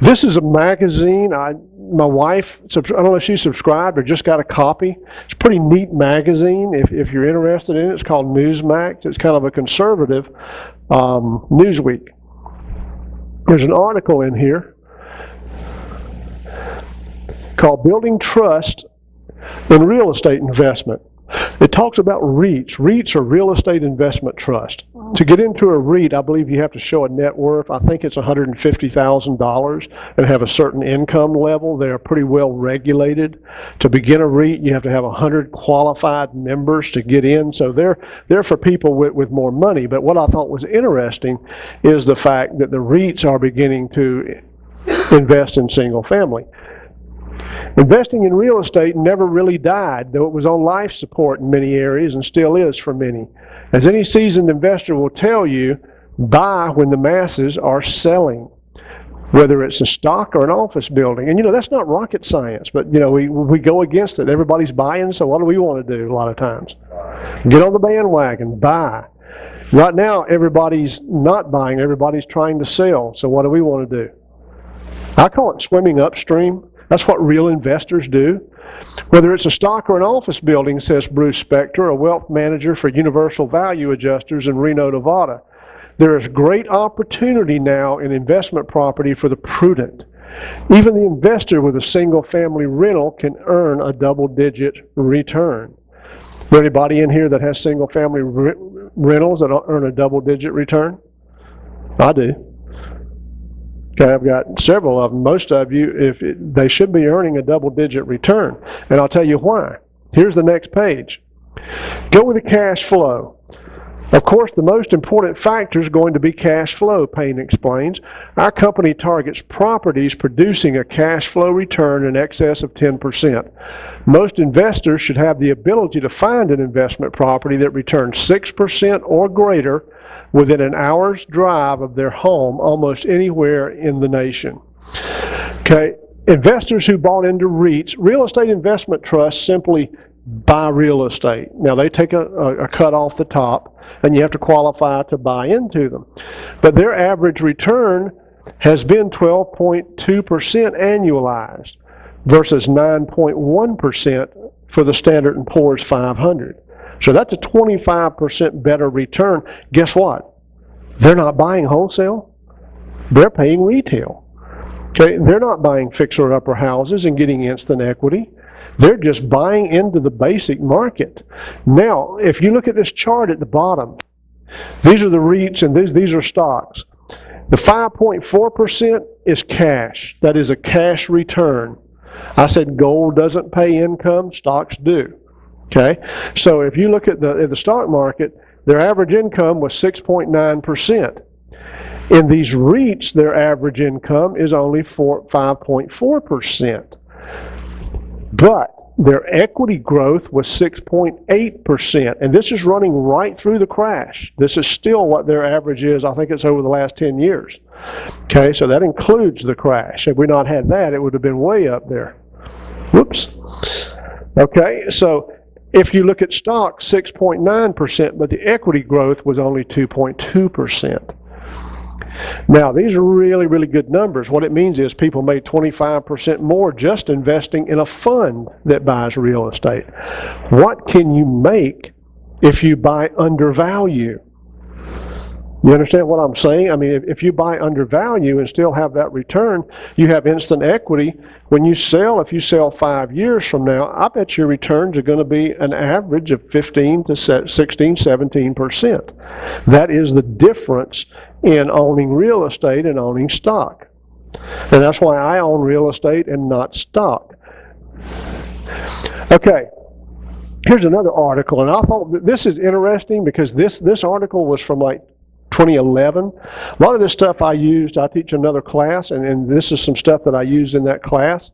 This is a magazine. My wife, I don't know if she subscribed or just got a copy. It's a pretty neat magazine if you're interested in it. It's called Newsmax. It's kind of a conservative Newsweek. There's an article in here called Building Trust in Real Estate Investment. It talks about REITs. REITs are real estate investment trust. To get into a REIT, I believe you have to show a net worth. I think it's $150,000 and have a certain income level. They're pretty well regulated. To begin a REIT, you have to have 100 qualified members to get in. So they're for people with more money. But what I thought was interesting is the fact that the REITs are beginning to invest in single family. Investing in real estate never really died, though it was on life support in many areas and still is for many. As any seasoned investor will tell you, buy when the masses are selling, whether it's a stock or an office building. And that's not rocket science, but we go against it. Everybody's buying, so what do we want to do a lot of times? Get on the bandwagon, buy. Right now, everybody's not buying, everybody's trying to sell, so what do we want to do? I call it swimming upstream. That's what real investors do. Whether it's a stock or an office building, says Bruce Spector, a wealth manager for Universal Value Adjusters in Reno, Nevada, there is great opportunity now in investment property for the prudent. Even the investor with a single-family rental can earn a double-digit return. Is there anybody in here that has single-family rentals that earn a double-digit return? I do. Okay, I've got several of them. Most of you, they should be earning a double-digit return. And I'll tell you why. Here's the next page. Go with the cash flow. Of course, the most important factor is going to be cash flow, Payne explains. Our company targets properties producing a cash flow return in excess of 10%. Most investors should have the ability to find an investment property that returns 6% or greater within an hour's drive of their home almost anywhere in the nation. Okay, investors who bought into REITs, real estate investment trusts, simply buy real estate. Now they take a cut off the top and you have to qualify to buy into them. But their average return has been 12.2% annualized versus 9.1% for the Standard & Poor's 500. So that's a 25% better return. Guess what? They're not buying wholesale. They're paying retail. Okay, they're not buying fixer-upper houses and getting instant equity. They're just buying into the basic market. Now, if you look at this chart at the bottom, these are the REITs and these are stocks. The 5.4% is cash. That is a cash return. I said gold doesn't pay income, stocks do. Okay, so if you look at the stock market, their average income was 6.9%. In these REITs, their average income is only 5.4%. But their equity growth was 6.8%. And this is running right through the crash. This is still what their average is. I think it's over the last 10 years. Okay, so that includes the crash. If we not had that, it would have been way up there. Whoops. Okay, so if you look at stock, 6.9%, but the equity growth was only 2.2%. Now, these are really, really good numbers. What it means is people made 25% more just investing in a fund that buys real estate. What can you make if you buy undervalue? You understand what I'm saying? I mean, if you buy undervalue and still have that return, you have instant equity. When you sell, if you sell 5 years from now, I bet your returns are going to be an average of 15 to 16, 17%. That is the difference in owning real estate and owning stock. And that's why I own real estate and not stock. Okay. Here's another article, and I thought this is interesting because this article was from like 2011. A lot of this stuff I teach another class, and this is some stuff that I used in that class.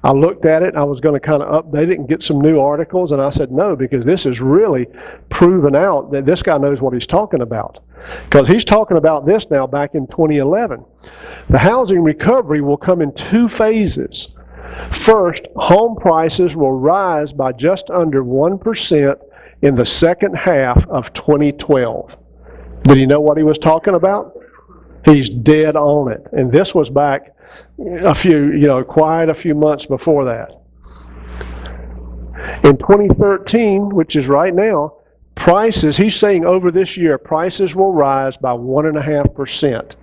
I looked at it, and I was going to kind of update it and get some new articles, and I said no, because this is really proven out that this guy knows what he's talking about. Because he's talking about this now back in 2011. The housing recovery will come in 2 phases. First, home prices will rise by just under 1% in the second half of 2012. Did he know what he was talking about? He's dead on it. And this was back quite a few months before that. In 2013, which is right now, prices, he's saying over this year, prices will rise by 1.5%.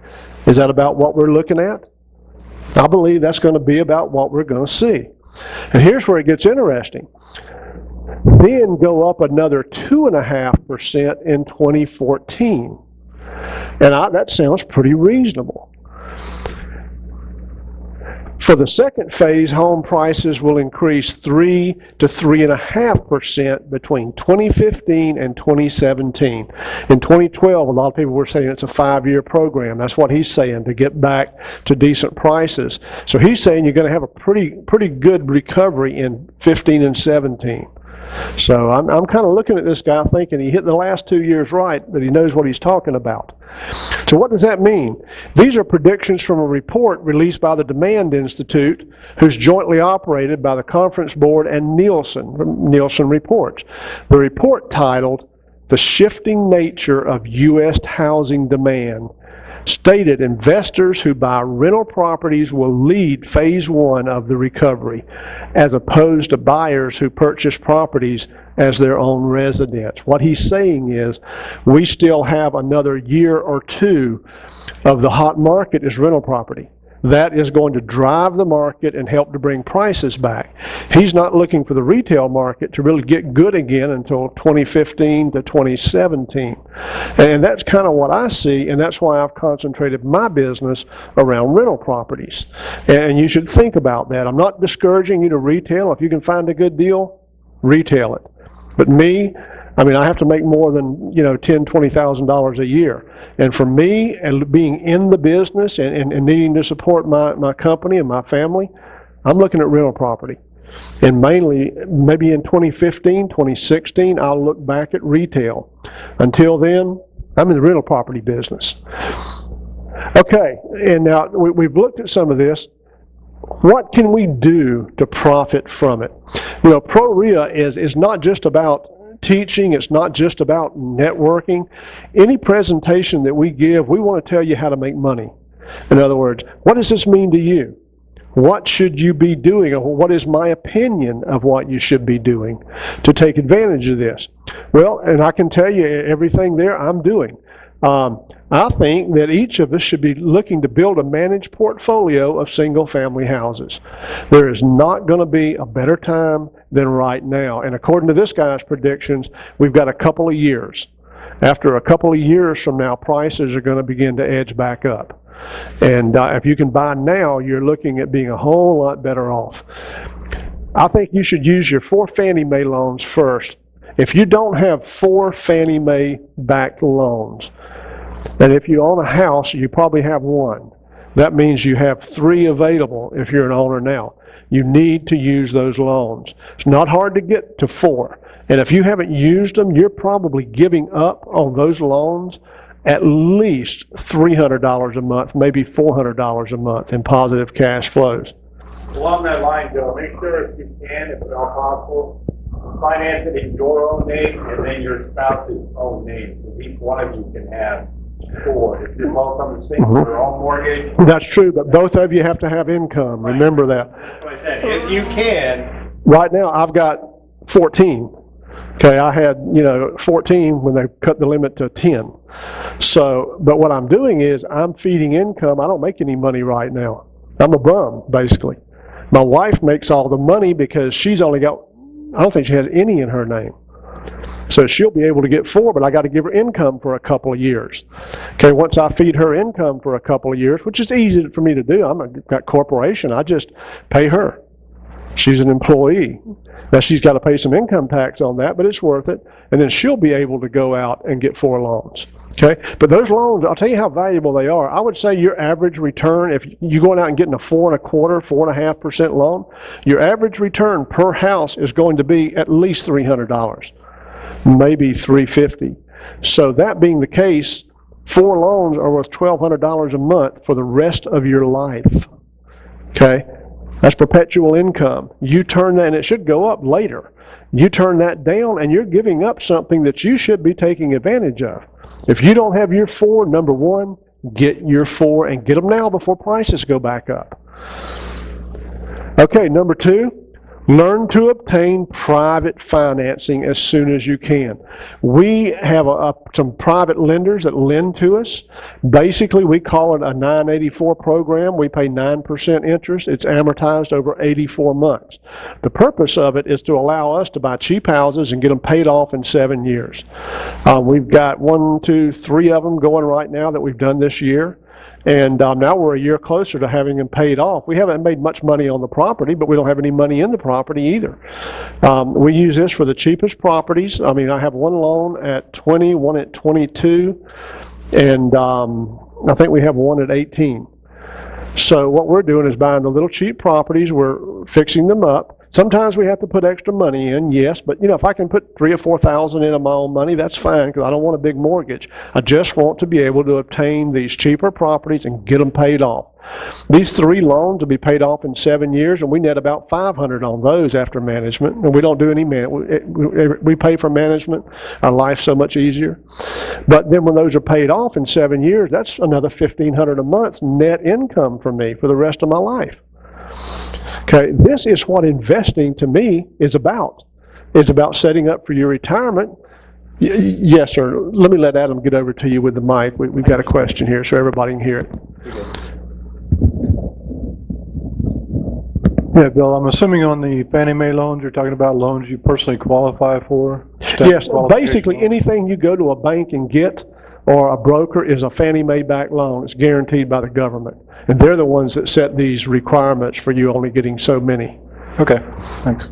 Is that about what we're looking at? I believe that's going to be about what we're going to see. And here's where it gets interesting. Then go up another 2.5% in 2014. And that sounds pretty reasonable. For the second phase, home prices will increase 3 to 3.5% between 2015 and 2017. In 2012, a lot of people were saying it's a 5-year program. That's what he's saying, to get back to decent prices. So he's saying you're going to have a pretty good recovery in 15 and 17. So I'm kind of looking at this guy thinking he hit the last 2 years right, that he knows what he's talking about. So what does that mean? These are predictions from a report released by the Demand Institute, who's jointly operated by the Conference Board and Nielsen Reports. The report, titled "The Shifting Nature of U.S. Housing Demand," stated investors who buy rental properties will lead phase 1 of the recovery, as opposed to buyers who purchase properties as their own residence. What he's saying is we still have another year or two of the hot market as rental property. That is going to drive the market and help to bring prices back. He's not looking for the retail market to really get good again until 2015 to 2017. And that's kind of what I see, and that's why I've concentrated my business around rental properties. And you should think about that. I'm not discouraging you to retail. If you can find a good deal, retail it. But I have to make more than $10,000, $20,000 a year. And for me, and being in the business and needing to support my company and my family, I'm looking at rental property. And mainly, maybe in 2015, 2016, I'll look back at retail. Until then, I'm in the rental property business. Okay, and now we've looked at some of this. What can we do to profit from it? ProRIA is not just about teaching, it's not just about networking. Any presentation that we give, we want to tell you how to make money. In other words, what does this mean to you? What should you be doing, or what is my opinion of what you should be doing to take advantage of this? Well, and I can tell you everything there I'm doing. I think that each of us should be looking to build a managed portfolio of single-family houses. There is not going to be a better time than right now. And according to this guy's predictions, we've got a couple of years. After a couple of years from now, prices are going to begin to edge back up. And if you can buy now, you're looking at being a whole lot better off. I think you should use your 4 Fannie Mae loans first. If you don't have 4 Fannie Mae backed loans, and if you own a house, you probably have 1. That means you have 3 available if you're an owner now. You need to use those loans. It's not hard to get to 4. And if you haven't used them, you're probably giving up on those loans at least $300 a month, maybe $400 a month in positive cash flows. Along that line, Joe, make sure if you can, if at all possible, finance it in your own name and then your spouse's own name. So each one of you can have 4. If you're both on the same your own mortgage. That's true, but both of you have to have income. Right. Remember that. That's what I said. If you can. Right now, I've got 14. Okay, I had 14 when they cut the limit to 10. So, but what I'm doing is I'm feeding income. I don't make any money right now. I'm a bum, basically. My wife makes all the money because she's only got, I don't think she has any in her name. So she'll be able to get 4, but I got to give her income for a couple of years. Okay, once I feed her income for a couple of years, which is easy for me to do, I've got corporation, I just pay her. She's an employee. Now she's got to pay some income tax on that, but it's worth it. And then she'll be able to go out and get 4 loans. Okay, but those loans, I'll tell you how valuable they are. I would say your average return, if you're going out and getting a 4.25%, 4.5% loan, your average return per house is going to be at least $300, maybe $350. So that being the case, 4 loans are worth $1,200 a month for the rest of your life. Okay, that's perpetual income. You turn that, and it should go up later. You turn that down, and you're giving up something that you should be taking advantage of. If you don't have your 4, number one, get your 4 and get them now before prices go back up. Okay, number 2, learn to obtain private financing as soon as you can. We have some private lenders that lend to us. Basically, we call it a 984 program. We pay 9% interest. It's amortized over 84 months. The purpose of it is to allow us to buy cheap houses and get them paid off in 7 years. We've got 1, 2, 3 of them going right now that we've done this year. And now we're a year closer to having them paid off. We haven't made much money on the property, but we don't have any money in the property either. We use this for the cheapest properties. I mean, I have one loan at 20, one at 22, and I think we have one at 18. So what we're doing is buying the little cheap properties. We're fixing them up. Sometimes we have to put extra money in, yes, but you know, if I can put $3,000 or $4,000 in of my own money, that's fine, because I don't want a big mortgage. I just want to be able to obtain these cheaper properties and get them paid off. These 3 loans will be paid off in 7 years, and we net about $500 on those after management. And we don't do any we pay for management. Our life's so much easier. But then when those are paid off in 7 years, that's another $1,500 a month net income for me for the rest of my life. Okay, this is what investing to me is about. It's about setting up for your retirement. Yes, sir. Let me let Adam get over to you with the mic. We've got a question here so everybody can hear it. Yeah, Bill, I'm assuming on the Fannie Mae loans, you're talking about loans you personally qualify for? Yes, basically anything you go to a bank and get or a broker is a Fannie Mae backed loan. It's guaranteed by the government. And they're the ones that set these requirements for you only getting so many. Okay, thanks.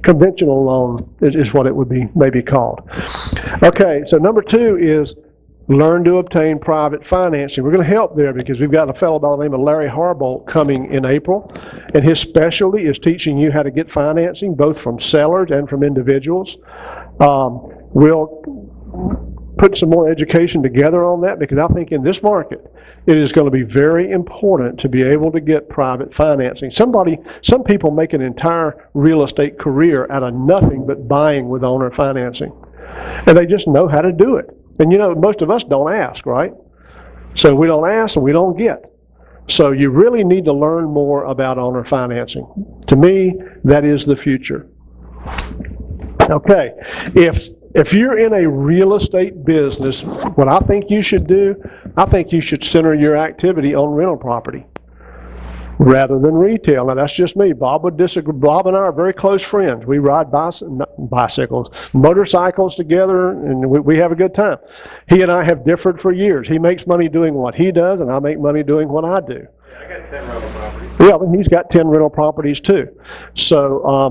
Conventional loan is what it would be maybe called. Okay, so number 2 is learn to obtain private financing. We're going to help there because we've got a fellow by the name of Larry Harbolt coming in April, and his specialty is teaching you how to get financing both from sellers and from individuals. We'll put some more education together on that, because I think in this market it is going to be very important to be able to get private financing. Some people make an entire real estate career out of nothing but buying with owner financing, and they just know how to do it. And you know, most of us don't ask, right? So we don't ask and we don't get. So you really need to learn more about owner financing. To me, that is the future. Okay, if you're in a real estate business, what I think you should do, I think you should center your activity on rental property rather than retail. Now that's just me. Bob would disagree. Bob and I are very close friends. We ride motorcycles together, and we have a good time. He and I have differed for years. He makes money doing what he does, and I make money doing what I do. I got 10 rental properties. Yeah, and he's got 10 rental properties too. So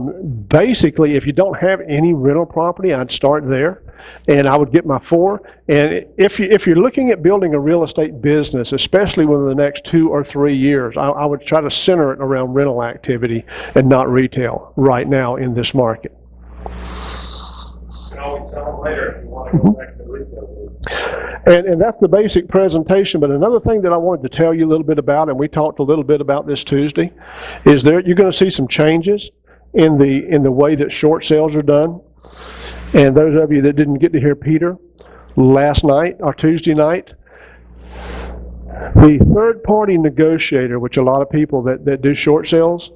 basically, if you don't have any rental property, I'd start there, and I would get my 4. And if you're looking at building a real estate business, especially within the next 2 or 3 years, I would try to center it around rental activity and not retail right now in this market. You can always sell them later if you want to go back to retail. And that's the basic presentation. But another thing that I wanted to tell you a little bit about, and we talked a little bit about this Tuesday, is you're going to see some changes in the way that short sales are done. And those of you that didn't get to hear Peter last night or Tuesday night, the third-party negotiator, which a lot of people that do short sales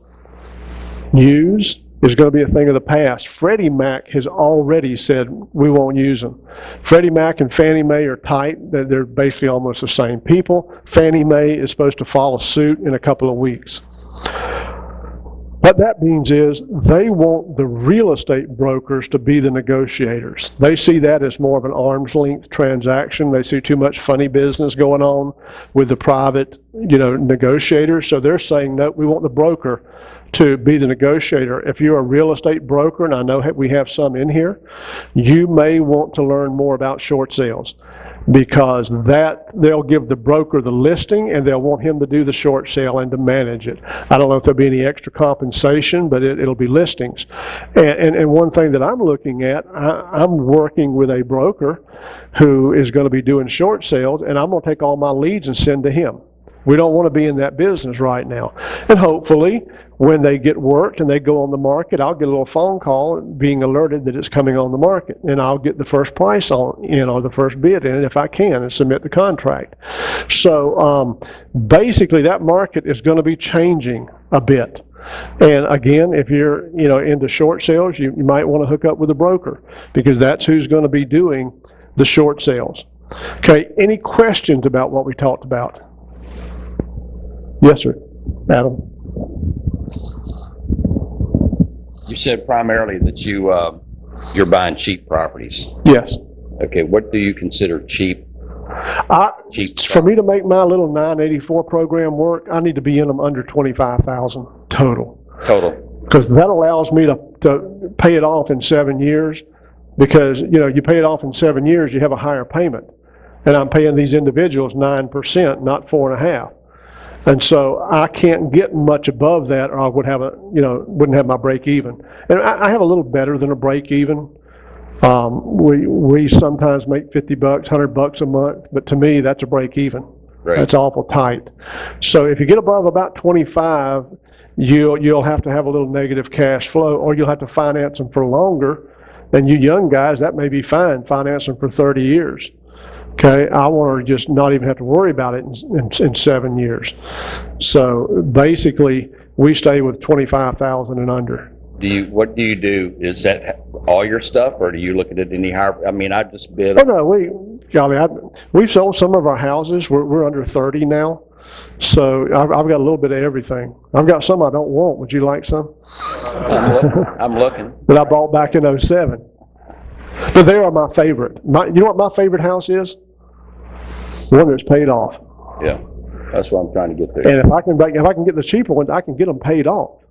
use, is going to be a thing of the past. Freddie Mac has already said we won't use them. Freddie Mac and Fannie Mae are tight. They're basically almost the same people. Fannie Mae is supposed to follow suit in a couple of weeks. What that means is they want the real estate brokers to be the negotiators. They see that as more of an arm's length transaction. They see too much funny business going on with the private, negotiators. So they're saying, no, we want the broker to be the negotiator. If you're a real estate broker, and I know we have some in here, you may want to learn more about short sales, because they'll give the broker the listing and they'll want him to do the short sale and to manage it. I don't know if there'll be any extra compensation, but it'll be listings. And one thing that I'm looking at, I'm working with a broker who is going to be doing short sales, and I'm going to take all my leads and send to him. We don't want to be in that business right now. And hopefully, when they get worked and they go on the market, I'll get a little phone call being alerted that it's coming on the market, and I'll get the first price on, the first bid in it if I can, and submit the contract. So basically, that market is going to be changing a bit. And again, if you're into short sales, you might want to hook up with a broker, because that's who's going to be doing the short sales. Okay, any questions about what we talked about? Yes, sir. Adam? You said primarily that you're buying cheap properties. Yes. Okay, what do you consider cheap? Cheap. For me to make my little 984 program work, I need to be in them under 25,000 total. Total. Because that allows me to pay it off in 7 years. Because you pay it off in 7 years, you have a higher payment, and I'm paying these individuals 9%, not 4.5%. And so I can't get much above that, or I would have wouldn't have my break even. And I have a little better than a break even. We sometimes make $50, $100 a month, but to me that's a break even. Right. That's awful tight. So if you get above about 25, you'll have to have a little negative cash flow, or you'll have to finance them for longer. And you young guys, that may be fine, finance them for 30 years. Okay, I want to just not even have to worry about it in 7 years. So basically, we stay with 25,000 and under. What do you do? Is that all your stuff, or do you look at it any higher? I mean, I just bid. Oh no, we've sold some of our houses. We're under 30 now. So I've got a little bit of everything. I've got some I don't want. Would you like some? I'm looking. That I bought back in 07. But they are my favorite. You know what my favorite house is? One that's paid off. Yeah, that's what I'm trying to get there. And if I can get the cheaper ones, I can get them paid off.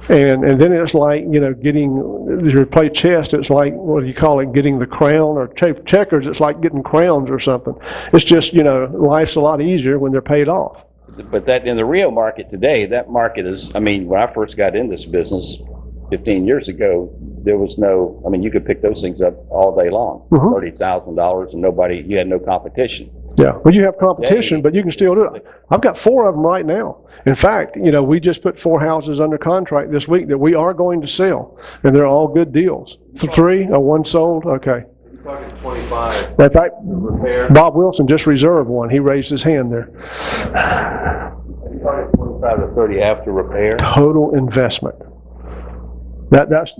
And then it's like, getting, if you play chess, it's like, what do you call it, getting the crown, or checkers, it's like getting crowns or something. It's just, life's a lot easier when they're paid off. But that in the real market today, that market is, when I first got in this business 15 years ago, there was no, you could pick those things up all day long, $30,000, and you had no competition. Yeah, well, you have competition, but you can still do it. I've got 4 of them right now. In fact, we just put 4 houses under contract this week that we are going to sell, and they're all good deals. 3, or 1 sold, okay. You're talking 25. In fact, Repair. Bob Wilson just reserved one. He raised his hand there. You're talking 25 to 30 after repair. Total investment. That's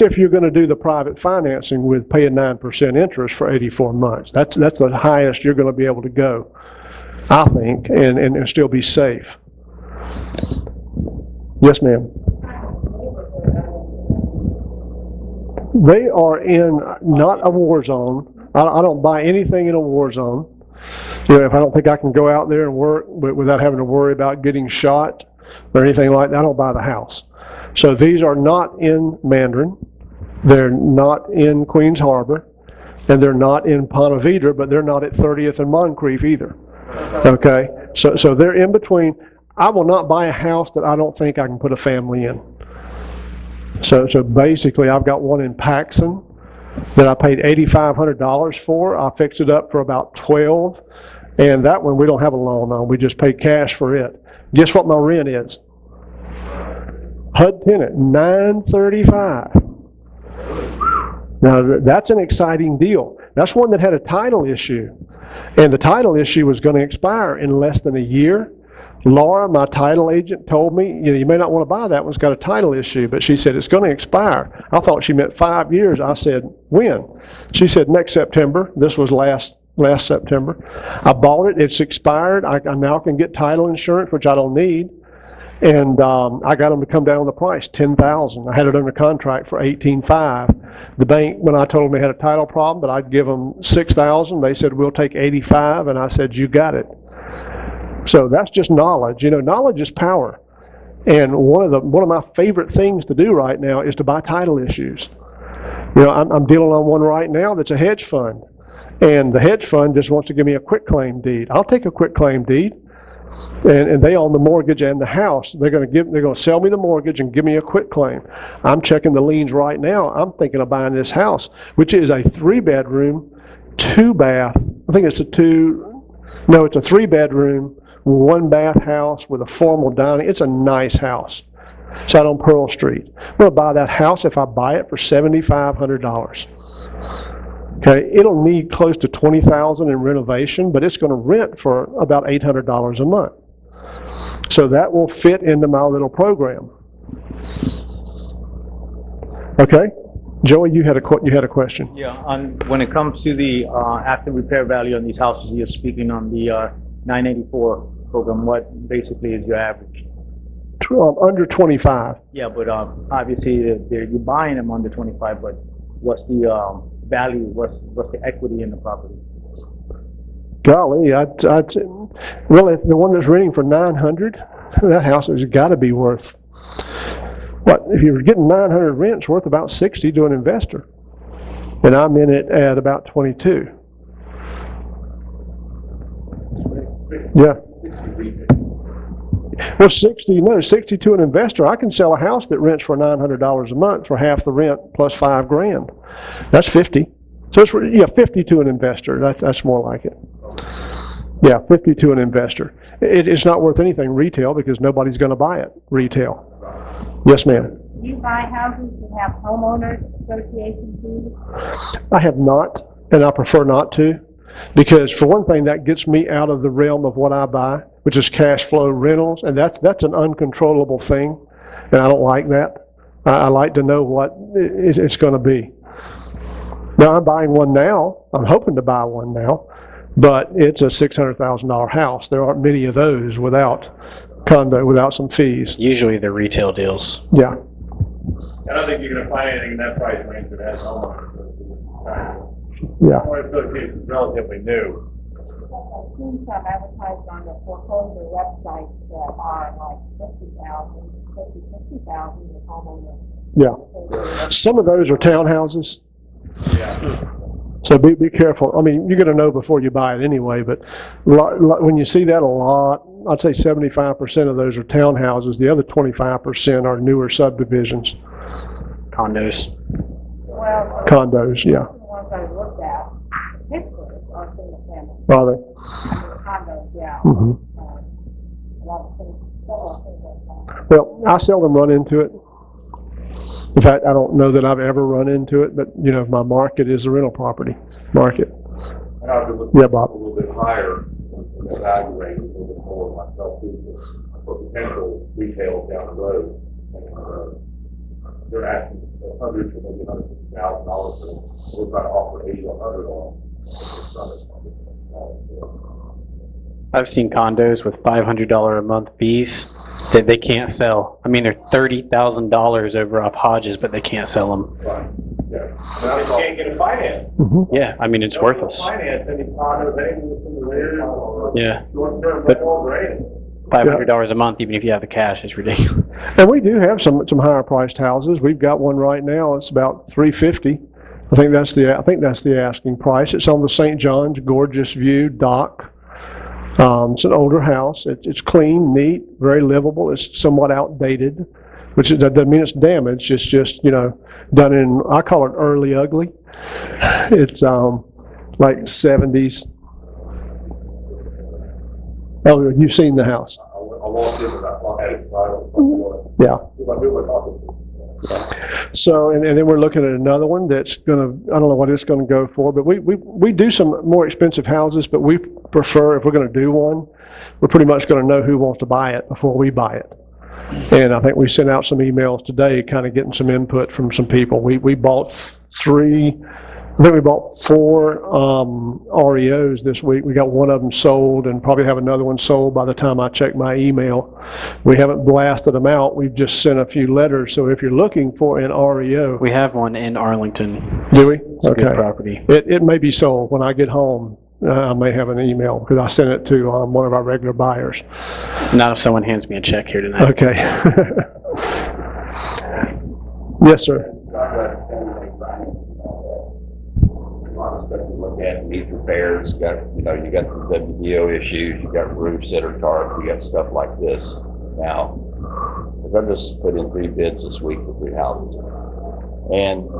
if you're going to do the private financing with paying 9% interest for 84 months. That's the highest you're going to be able to go, I think, and still be safe. Yes, ma'am. They are in not a war zone. I don't buy anything in a war zone. If I don't think I can go out there and work without having to worry about getting shot or anything like that, I don't buy the house. So these are not in Mandarin, they're not in Queens Harbor, and they're not in Ponte Vedra, but they're not at 30th and Moncrief either. Okay, so they're in between. I will not buy a house that I don't think I can put a family in. So basically, I've got one in Paxson that I paid $8,500 for. I fixed it up for about $12,000, and that one we don't have a loan on. We just pay cash for it. Guess what my rent is? HUD tenant, $935. Now that's an exciting deal. That's one that had a title issue, and the title issue was going to expire in less than a year. Laura, my title agent, told me, you may not want to buy that one. It's got a title issue, but she said it's going to expire. I thought she meant 5 years. I said, when? She said next September. This was last September. I bought it. It's expired. I now can get title insurance, which I don't need. And I got them to come down on the price, $10,000. I had it under contract for $18,500. The bank, when I told them they had a title problem, but I'd give them $6,000, they said, we'll take $85,000, and I said, you got it. So that's just knowledge. Knowledge is power. And one of my favorite things to do right now is to buy title issues. I'm dealing on one right now that's a hedge fund. And the hedge fund just wants to give me a quitclaim deed. I'll take a quitclaim deed. And they own the mortgage and the house. They're going to sell me the mortgage and give me a quitclaim. I'm checking the liens right now. I'm thinking of buying this house, which is a 3-bedroom, 2-bath. I think it's a 3-bedroom one bath house with a formal dining. It's a nice house. It's out on Pearl Street. I'm going to buy that house if I buy it for $7,500. Okay, it'll need close to $20,000 in renovation, but it's going to rent for about $800 a month. So that will fit into my little program. Okay, Joey, you had a question. Yeah, when it comes to the after repair value on these houses, you're speaking on the 984 program. What basically is your average? Under 25. Yeah, but obviously you're buying them under 25. But what's the value? What's the equity in the property? Golly, well, if the one that's renting for 900, that house has got to be worth. What, if you're getting 900 rent, it's worth about 60 to an investor. And I'm in it at about 22. Yeah. Well, 60 to an investor. I can sell a house that rents for $900 a month for half the rent plus $5,000. That's 50. So it's, yeah, 50 to an investor. That's more like it. Yeah, 50 to an investor. It's not worth anything retail because nobody's going to buy it retail. Yes, ma'am. Do you buy houses that have homeowners association fees? I have not, and I prefer not to, because for one thing, that gets me out of the realm of what I buy, which is cash flow rentals, and that's an uncontrollable thing, and I don't like that. I like to know what it's going to be. Now, I'm buying one now. I'm hoping to buy one now, but it's a $600,000 house. There aren't many of those without some fees. Usually they're retail deals. Yeah. I don't think you're gonna find anything in that price range that has homeowners. Yeah. Homeowner association is relatively new. I've seen some advertised on the foreclosure websites that are like 60,000 with homeowners. Yeah. Some of those are townhouses. Yeah. So be careful. I mean, you're going to know before you buy it anyway, but when you see that a lot, I'd say 75% of those are townhouses. The other 25% are newer subdivisions. Condos. Well, Condos, yeah. the ones I looked at, pictures are single family. Are they? Condos, yeah. Mm-hmm. A lot of things, several single family. Well, I seldom run into it. In fact, I don't know that I've ever run into it, but you know, my market is the rental property market. And I would look Yeah, Bob. a little bit higher in the value range, a little bit more myself too, for potential retail down the road. And, they're asking hundreds or maybe $150,000 for them. We're trying to offer 80 or 100 on. I've seen condos with $500 a month fees that they can't sell. I mean, they're $30,000 over off Hodges, but they can't sell them. Right. Yeah. Now they can't get a finance. Yeah, I mean, it's worthless. Finance any condos, anything that's in the rear or Yeah, short-term But- rental or anything. $500 a month, even if you have the cash, is ridiculous. And we do have some higher priced houses. We've got one right now. It's about $350. I think that's the asking price. It's on the St. John's, gorgeous view, dock. It's an older house. It's clean, neat, very livable. It's somewhat outdated, which doesn't mean it's damaged. It's just, you know, done in, I call it early ugly. It's like 70s. Oh, you've seen the house. I walked in and I had it titled. Yeah. If I knew what office. So, and then we're looking at another one that's gonna, I don't know what it's gonna go for, but we do some more expensive houses, but we prefer, if we're gonna do one, we're pretty much gonna know who wants to buy it before we buy it. And I think we sent out some emails today, kind of getting some input from some people. We bought we bought 4 REOs this week. We got one of them sold and probably have another one sold by the time I check my email. We haven't blasted them out. We've just sent a few letters. So if you're looking for an REO. We have one in Arlington. Do we? It's a good property. It may be sold. When I get home, I may have an email because I sent it to one of our regular buyers. Not if someone hands me a check here tonight. Okay. Yes, sir. Especially look at needs repairs, you got the WDO issues, you got roofs that are tarred, you got stuff like this. Now, I just put in 3 bids this week for 3 houses. And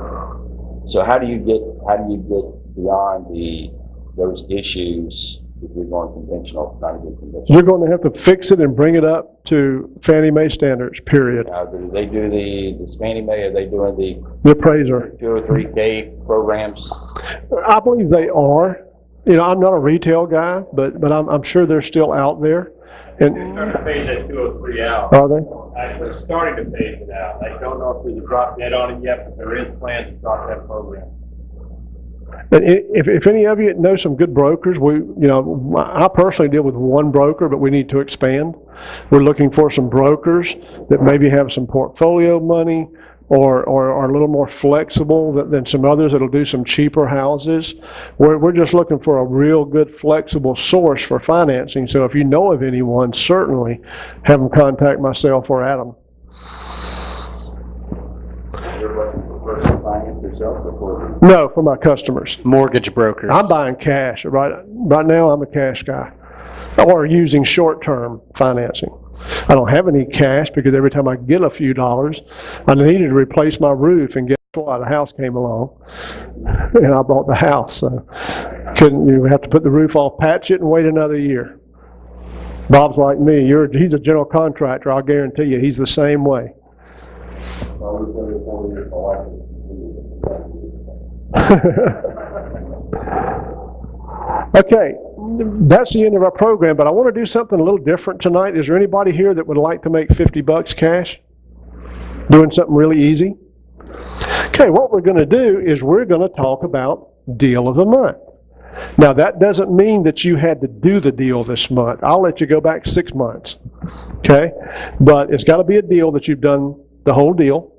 so how do you get beyond those issues If we're going conventional, trying to get conventional. You're going to have to fix it and bring it up to Fannie Mae standards, period. Now, do they do the Fannie Mae, are they doing the The appraiser. 2 or 3K programs? I believe they are. You know, I'm not a retail guy, but I'm sure they're still out there. They're And starting to phase that 203 out. are they? They're starting to phase it out. I don't know if there's a drop dead on it yet, but there is plans to start that program. And if any of you know some good brokers, I personally deal with one broker, but we need to expand. We're looking for some brokers that maybe have some portfolio money or are a little more flexible than some others that'll do some cheaper houses. We're just looking for a real good flexible source for financing. So if you know of anyone, certainly have them contact myself or Adam. You're looking for personal finance yourself before? No, for my customers. Mortgage brokers. I'm buying cash. Right now, I'm a cash guy. Or using short-term financing. I don't have any cash because every time I get a few dollars, I needed to replace my roof, and guess what? A house came along, and I bought the house. So you have to put the roof off, patch it, and wait another year. Bob's like me. He's a general contractor. I'll guarantee you, he's the same way. Okay, that's the end of our program, but I want to do something a little different tonight. Is there anybody here that would like to make $50 cash? Doing something really easy? Okay, what we're going to do is we're going to talk about deal of the month. Now, that doesn't mean that you had to do the deal this month. I'll let you go back 6 months, okay? But it's got to be a deal that you've done the whole deal.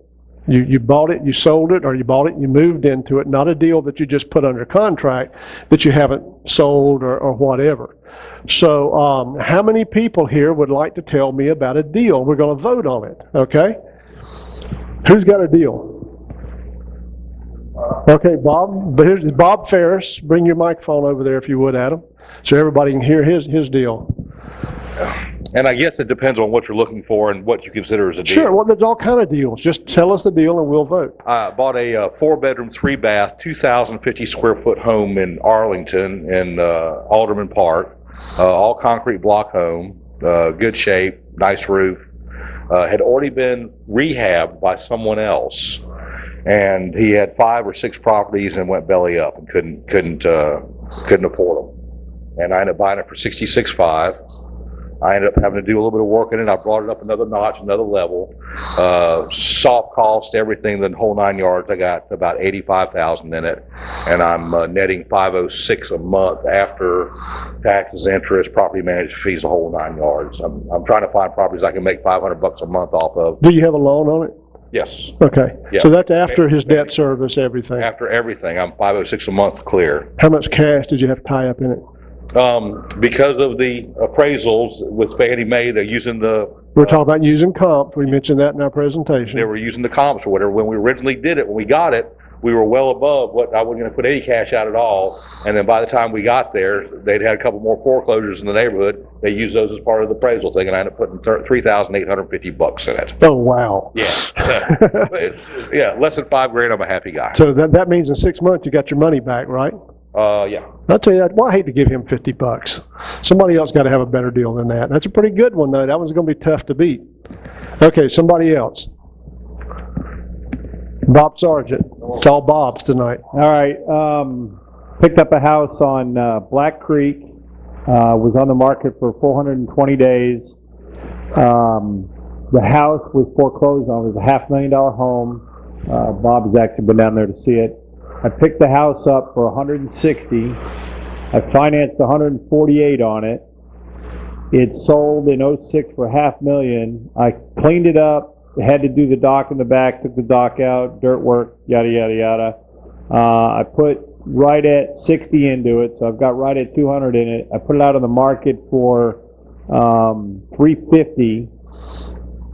You bought it, you sold it, or you bought it, you moved into it. Not a deal that you just put under contract that you haven't sold or whatever. So how many people here would like to tell me about a deal? We're going to vote on it, okay? Who's got a deal? Okay, Bob. But here's Bob Ferris. Bring your microphone over there if you would, Adam, so everybody can hear his deal. And I guess it depends on what you're looking for and what you consider as a deal. Sure, well, there's all kind of deals. Just tell us the deal and we'll vote. I bought a 4-bedroom, 3-bath, 2,050 square foot home in Arlington in Alderman Park. All concrete block home, good shape, nice roof. Had already been rehabbed by someone else. And he had 5 or 6 properties and went belly up and couldn't afford them. And I ended up buying it for $66,500. I ended up having to do a little bit of work in it. I brought it up another notch, another level. Soft cost, everything, the whole 9 yards. I got about $85,000 in it, and I'm netting $506 a month after taxes, interest, property management fees, the whole 9 yards. I'm trying to find properties I can make $500 a month off of. Do you have a loan on it? Yes. Okay. Yeah. So that's after his debt service, everything. After everything, I'm $506 a month clear. How much cash did you have to tie up in it? Because of the appraisals with Fannie Mae, they're using We're talking about using comps. We mentioned that in our presentation. they were using the comps or whatever. When we originally did it, when we got it, we were well above what I wasn't going to put any cash out at all. And then by the time we got there, they'd had a couple more foreclosures in the neighborhood. They used those as part of the appraisal thing, and I ended up putting $3,850 in it. Oh, wow. Yeah, yeah, less than $5,000. I'm a happy guy. So that means in 6 months you got your money back, right? Yeah. I'll tell you that. Well, I hate to give him $50. Somebody else got to have a better deal than that. That's a pretty good one, though. That one's going to be tough to beat. Okay, somebody else. Bob Sargent. It's all Bob's tonight. All right. Picked up a house on Black Creek. Was on the market for 420 days. The house was foreclosed on. It was a $500,000 home. Bob has actually been down there to see it. I picked the house up for 160. I financed 148 on it. It sold in 06 for $500,000. I cleaned it up. Had to do the dock in the back, took the dock out, dirt work, yada, yada, yada. I put right at 60 into it, so I've got right at 200 in it. I put it out on the market for 350,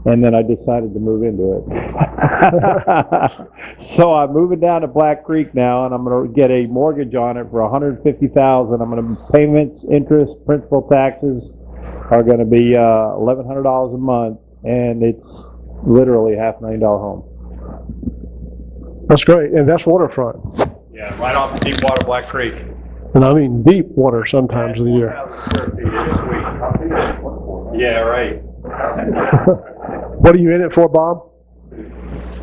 and then I decided to move into it. So I'm moving down to Black Creek now, and I'm going to get a mortgage on it for $150,000. I'm going to payments, interest, principal, taxes are going to be $1,100 a month, and it's literally a $500,000 home. That's great. And that's waterfront. Yeah, right off the Deepwater Black Creek. And I mean deep water sometimes of the year. 4,000 square feet is sweet. I'll be there for it. Yeah, right. What are you in it for, Bob?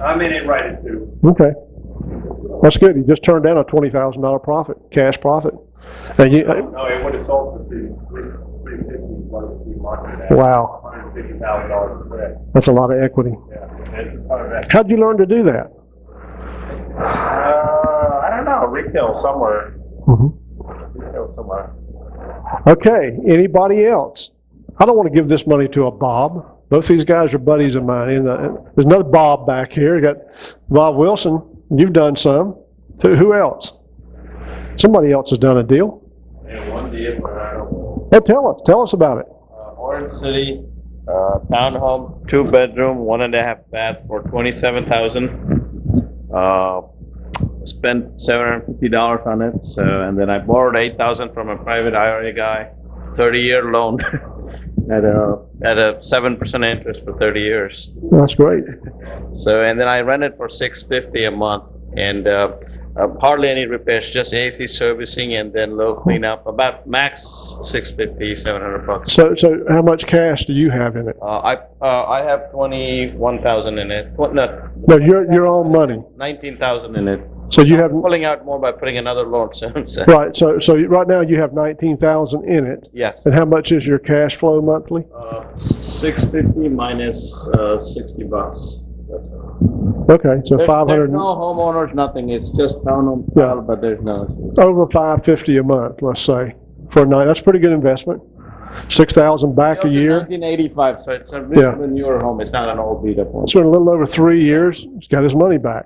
I'm in it right at 2. Okay. That's good. You just turned down a $20,000 profit, cash profit. And you, No, it would have sold for 350 what we marketed at. wow, $150,000 spread. that's a lot of equity. Yeah. It's a ton of that. How'd you learn to do that? I don't know, retail somewhere. Mm-hmm. Retail somewhere. Okay, anybody else? I don't want to give this money to a Bob. Both these guys are buddies of mine. And, there's another Bob back here. You got Bob Wilson. You've done some. Who else? Somebody else has done a deal. And one deal, but I don't know. Oh, tell us about it. Orange City, townhome, 2-bedroom, 1.5 bath for $27,000. Spent $750 on it, so, and then I borrowed $8,000 from a private IRA guy, 30-year loan at a 7% interest for 30 years. That's great. So, and then I rent it for $650 a month, and hardly any repairs, just AC servicing and then low cleanup, about max $650, $700. So how much cash do you have in it? I have 21,000 in it. No, your own money. 19,000 in it. So you have Pulling out more by putting another loan. So right. So right now you have 19,000 in it. yes, And how much is your cash flow monthly? 650 minus $60. That's all. Okay, so There's 500. no homeowners, nothing. It's just townhome style, but there's no. Over 550 a month, let's say, for a night. That's a pretty good investment. 6,000 back a year. 1985, so it's a Yeah. reasonably newer home. It's not an old beat up home. It's been a little over 3 years. He's got his money back.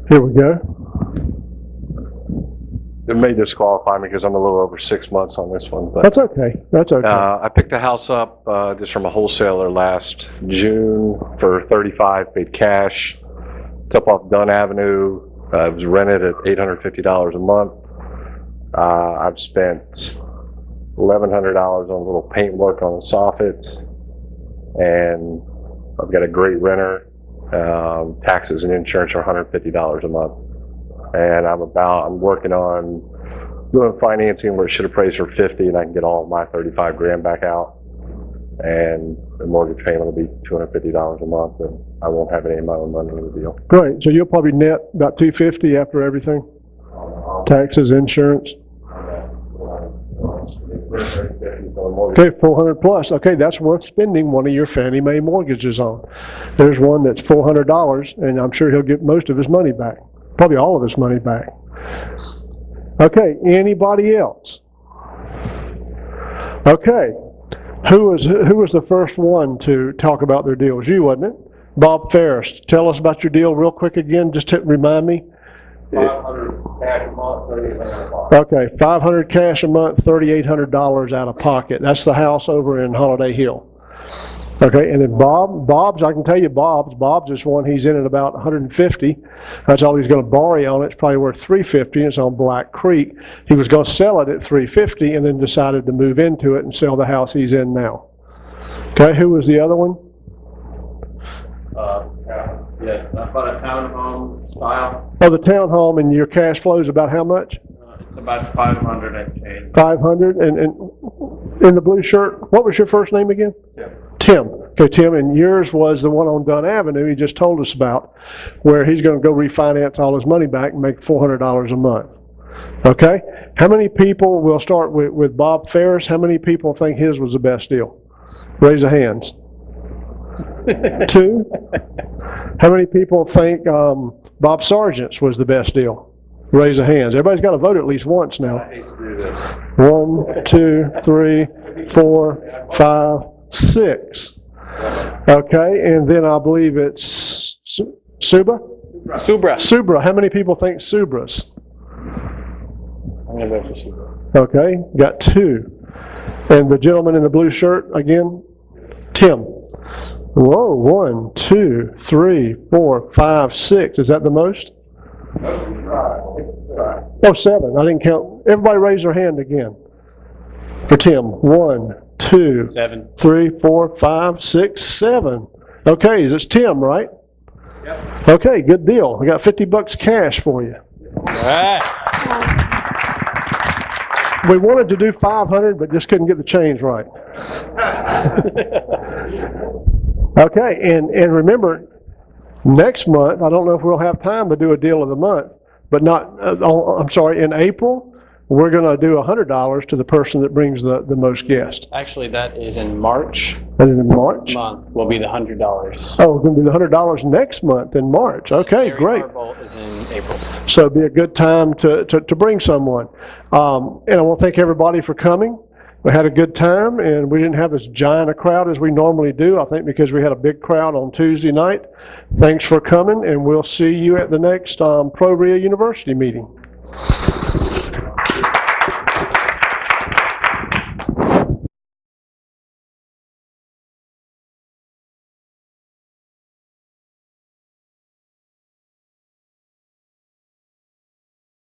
Here we go. It may disqualify me because I'm a little over 6 months on this one, but That's okay. That's okay. I picked a house up just from a wholesaler last June for $35, paid cash. It's up off Dunn Avenue. It was rented at $850 a month. I've spent $1,100 on a little paint work on the soffit, and I've got a great renter. Taxes and insurance are $150 a month. And I'm working on doing financing where it should appraise for 50 and I can get all my 35 grand back out. And the mortgage payment will be $250 a month and I won't have any of my own money in the deal. Great. So you'll probably net about 250 after everything? Taxes, insurance? Okay, 400 plus. Okay, that's worth spending one of your Fannie Mae mortgages on. There's one that's $400 and I'm sure he'll get most of his money back. Probably all of his money back. Okay, anybody else? Okay, who was the first one to talk about their deal? It was you, wasn't it? Bob Ferris. Tell us about your deal real quick again, just to remind me. 500 cash a month, 3,800. Okay, 500 cash a month, $3,800 out of pocket. That's the house over in Holiday Hill. Okay, and then Bob's, I can tell you Bob's is one, he's in at about 150. That's all he's going to borrow on it. It's probably worth 350. It's on Black Creek. He was going to sell it at 350 and then decided to move into it and sell the house he's in now. Okay, who was the other one? Yeah, I've got a townhome style. Oh, the townhome, and your cash flow is about how much? It's about 500 and change. 500, and in the blue shirt, what was your first name again? Tim. Okay, Tim, and yours was the one on Dunn Avenue he just told us about, where he's going to go refinance all his money back and make $400 a month. Okay? How many people, we'll start with Bob Ferris, how many people think his was the best deal? Raise your hands. 2? How many people think Bob Sargent's was the best deal? Raise your hands. Everybody's got to vote at least once now. I hate to do this. 1, 2, 3, 4, 5, 6. Okay, and then I believe it's Subra? Subra. How many people think Subra's? Okay, got 2. And the gentleman in the blue shirt again? Tim. Whoa, 1, 2, 3, 4, 5, 6. Is that the most? Oh, 7. I didn't count. Everybody raise their hand again. For Tim. 1, 2, 3, 4, 5, 6, 7. Okay, it's Tim, right? Yep. Okay, good deal. I got $50 cash for you. We wanted to do 500, but just couldn't get the change right. Okay, and remember, next month, I don't know if we'll have time to do a deal of the month, but not, I'm sorry, in April, we're going to do $100 to the person that brings the most guests. Actually, that is in March. And in March? Month will be the $100. Oh, it's going to be the $100 next month in March. Okay, great. Bowl is in April. So it'd be a good time to bring someone. And I want to thank everybody for coming. We had a good time, and we didn't have as giant a crowd as we normally do, I think because we had a big crowd on Tuesday night. Thanks for coming, and we'll see you at the next Pro Rio University meeting.